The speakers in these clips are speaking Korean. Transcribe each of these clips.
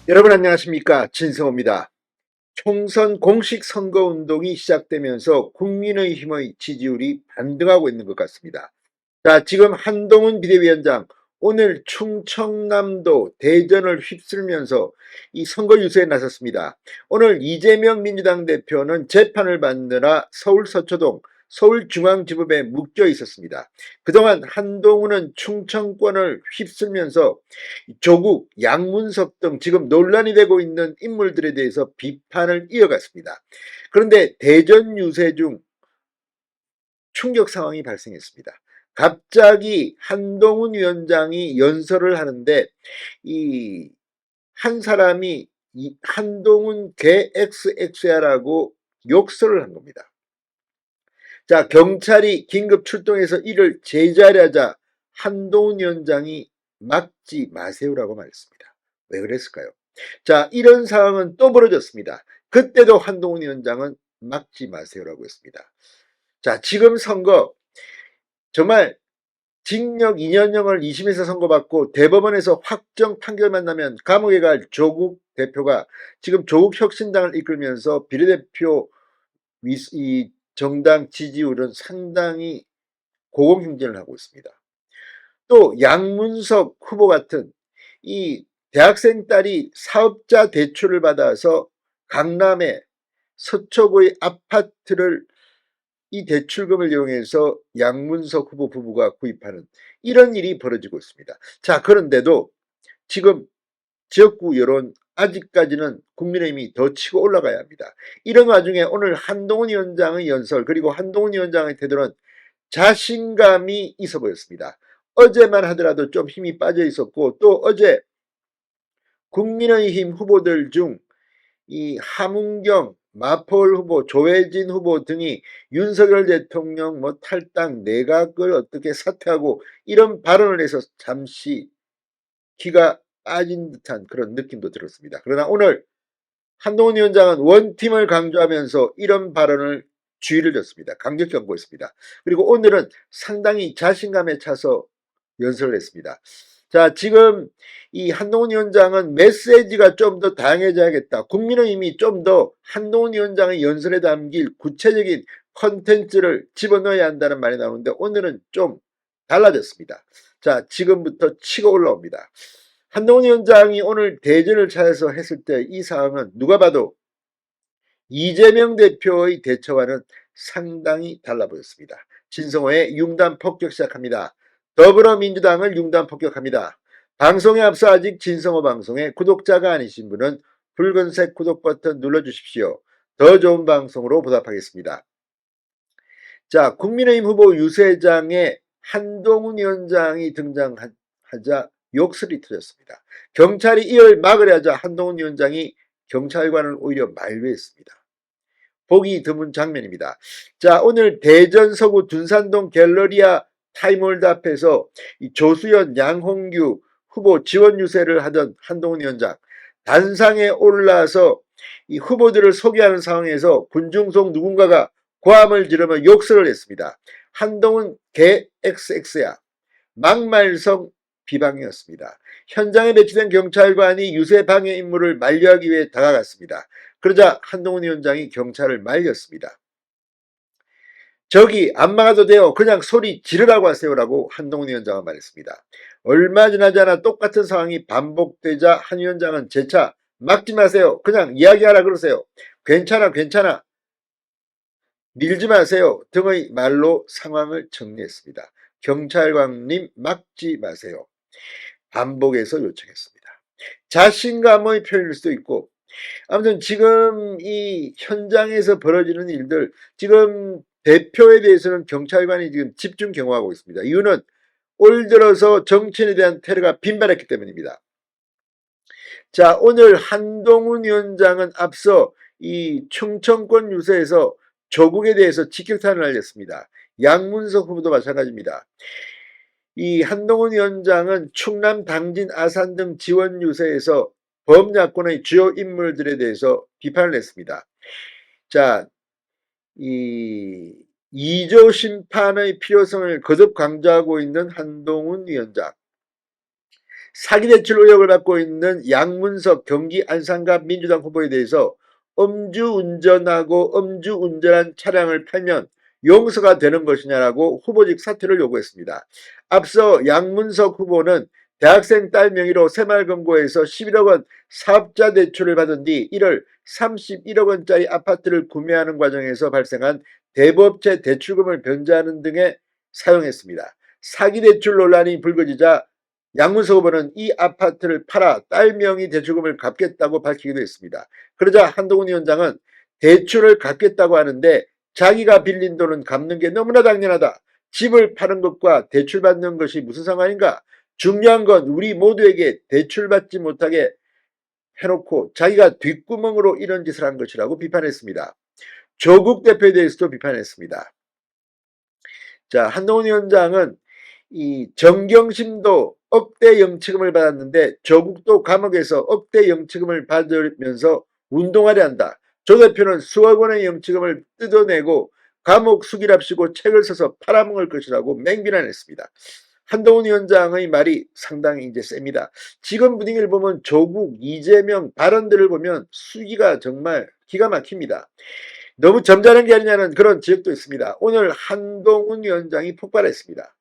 여러분 안녕하십니까, 진성호입니다. 총선 공식 선거운동이 시작되면서 국민의힘의 지지율이 반등하고 있는 것 같습니다. 자, 지금 한동훈 비대위원장 오늘 충청남도 대전을 휩쓸면서 이 선거 유세에 나섰습니다. 오늘 이재명 민주당 대표는 재판을 받느라 서울 서초동 서울중앙지법에 묶여 있었습니다. 그동안 한동훈은 충청권을 휩쓸면서 조국, 양문석 등 지금 논란이 되고 있는 인물들에 대해서 비판을 이어갔습니다. 그런데 대전 유세 중 충격 상황이 발생했습니다. 갑자기 한동훈 위원장이 연설을 하는데 이 한 사람이 이 한동훈 개 XX야라고 욕설을 한 겁니다. 자, 경찰이 긴급 출동해서 이를 제자리하자 한동훈 위원장이 막지 마세요라고 말했습니다. 왜 그랬을까요? 자, 이런 상황은 또 벌어졌습니다. 그때도 한동훈 위원장은 막지 마세요라고 했습니다. 자, 지금 선거 정말 징역 2년형을 2심에서 선고받고 대법원에서 확정 판결만 나면 감옥에 갈 조국 대표가 지금 조국 혁신당을 이끌면서 비례대표 이 정당 지지율은 상당히 고공행진을 하고 있습니다. 또 양문석 후보 같은 이 대학생 딸이 사업자 대출을 받아서 강남의 서초구의 아파트를 이 대출금을 이용해서 양문석 후보 부부가 구입하는 이런 일이 벌어지고 있습니다. 자, 그런데도 지금 지역구 여론 아직까지는 국민의힘이 더 치고 올라가야 합니다. 이런 와중에 오늘 한동훈 위원장의 연설 그리고 한동훈 위원장의 태도는 자신감이 있어 보였습니다. 어제만 하더라도 좀 힘이 빠져 있었고 또 어제 국민의힘 후보들 중 이 함은경, 마포울 후보, 조혜진 후보 등이 윤석열 대통령 뭐 탈당, 내각을 어떻게 사퇴하고 이런 발언을 해서 잠시 기가 빠진 듯한 그런 느낌도 들었습니다. 그러나 오늘 한동훈 위원장은 원팀을 강조하면서 이런 발언을 주의를 줬습니다. 강력 경고했습니다. 그리고 오늘은 상당히 자신감에 차서 연설을 했습니다. 자, 지금 이 한동훈 위원장은 메시지가 좀 더 다양해져야겠다. 국민의힘이 좀 더 한동훈 위원장의 연설에 담길 구체적인 컨텐츠를 집어넣어야 한다는 말이 나오는데 오늘은 좀 달라졌습니다. 자, 지금부터 치고 올라옵니다. 한동훈 위원장이 오늘 대전을 찾아서 했을 때 이 상황은 누가 봐도 이재명 대표의 대처와는 상당히 달라 보였습니다. 진성호의 융단 폭격 시작합니다. 더불어민주당을 융단 폭격합니다. 방송에 앞서 아직 진성호 방송에 구독자가 아니신 분은 붉은색 구독 버튼 눌러주십시오. 더 좋은 방송으로 보답하겠습니다. 자, 국민의힘 후보 유세장에 한동훈 위원장이 등장하자 욕설이 터졌습니다. 경찰이 이를 막으려 하자 한동훈 위원장이 경찰관을 오히려 만류했습니다. 보기 드문 장면입니다. 자, 오늘 대전 서구 둔산동 갤러리아 타임월드 앞에서 이 조수연, 양홍규 후보 지원 유세를 하던 한동훈 위원장 단상에 올라서 이 후보들을 소개하는 상황에서 군중 속 누군가가 고함을 지르며 욕설을 했습니다. 한동훈 개 XX야 막말성 비방이었습니다. 현장에 배치된 경찰관이 유세 방해 임무를 만류하기 위해 다가갔습니다. 그러자 한동훈 위원장이 경찰을 말렸습니다. 저기 안 막아도 돼요. 그냥 소리 지르라고 하세요라고 한동훈 위원장은 말했습니다. 얼마 지나지 않아 똑같은 상황이 반복되자 한 위원장은 재차 막지 마세요. 그냥 이야기하라 그러세요. 괜찮아 괜찮아. 밀지 마세요 등의 말로 상황을 정리했습니다. 경찰관님 막지 마세요. 반복해서 요청했습니다. 자신감의 표현일 수도 있고 아무튼 지금 이 현장에서 벌어지는 일들 지금 대표에 대해서는 경찰관이 지금 집중 경호하고 있습니다. 이유는 올 들어서 정치인에 대한 테러가 빈발했기 때문입니다. 자, 오늘 한동훈 위원장은 앞서 이 충청권 유세에서 조국에 대해서 직격탄을 날렸습니다. 양문석 후보도 마찬가지입니다. 이 한동훈 위원장은 충남 당진 아산 등 지원 유세에서 범야권의 주요 인물들에 대해서 비판을 했습니다. 자, 이 2조 심판의 필요성을 거듭 강조하고 있는 한동훈 위원장. 사기대출 의혹을 받고 있는 양문석 경기 안산갑 민주당 후보에 대해서 음주운전하고 음주운전한 차량을 팔면 용서가 되는 것이냐라고 후보직 사퇴를 요구했습니다. 앞서 양문석 후보는 대학생 딸 명의로 새마을금고에서 11억 원 사업자 대출을 받은 뒤 1월 31억 원짜리 아파트를 구매하는 과정에서 발생한 대부업체 대출금을 변제하는 등에 사용했습니다. 사기대출 논란이 불거지자 양문석 후보는 이 아파트를 팔아 딸 명의 대출금을 갚겠다고 밝히기도 했습니다. 그러자 한동훈 위원장은 대출을 갚겠다고 하는데 자기가 빌린 돈은 갚는 게 너무나 당연하다. 집을 파는 것과 대출받는 것이 무슨 상관인가? 중요한 건 우리 모두에게 대출받지 못하게 해놓고 자기가 뒷구멍으로 이런 짓을 한 것이라고 비판했습니다. 조국 대표에 대해서도 비판했습니다. 자, 한동훈 위원장은 이 정경심도 억대 영치금을 받았는데 조국도 감옥에서 억대 영치금을 받으면서 운동하려 한다. 조 대표는 수억 원의 영치금을 뜯어내고 감옥 숙이랍시고 책을 써서 팔아먹을 것이라고 맹비난했습니다. 한동훈 위원장의 말이 상당히 이제 셉니다. 지금 분위기를 보면 조국, 이재명 발언들을 보면 수기가 정말 기가 막힙니다. 너무 점잖은 게 아니냐는 그런 지적도 있습니다. 오늘 한동훈 위원장이 폭발했습니다.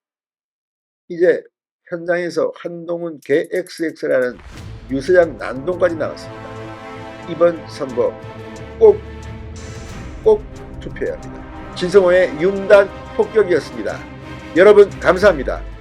이제 현장에서 한동훈 개 XX라는 유서장 난동까지 나왔습니다. 이번 선거 꼭 투표해야 합니다. 진성호의 융단 폭격이었습니다. 여러분 감사합니다.